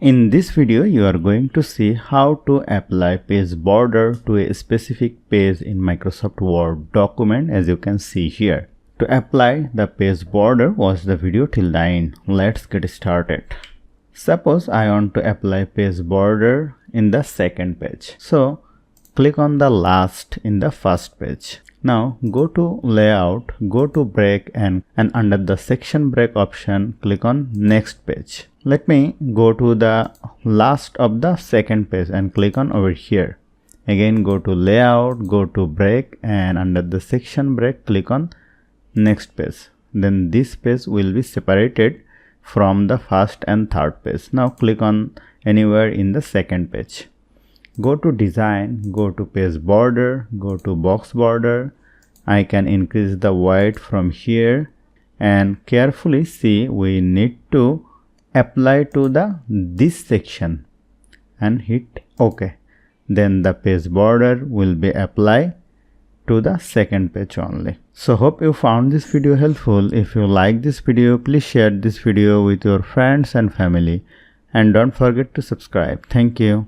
In this video, you are going to see how to apply page border to a specific page in Microsoft Word document, as you can see here. To apply the page border, watch the video till the end. Let's get started. Suppose I want to apply page border in the second page. So click on the last in the first page. Now go to layout, go to break and under the section break option, click on next page. Let me go to the last of the second page and click on over here. Again go to layout, go to break and under the section break click on next page. Then this page will be separated from the first and third page. Now click on anywhere in the second page. Go to design, go to page border, go to box border. I can increase the width from here and carefully see we need to apply to this section and hit OK. Then the page border will be applied to the second page only. So hope you found this video helpful. If you like this video, please share this video with your friends and family and don't forget to subscribe. Thank you.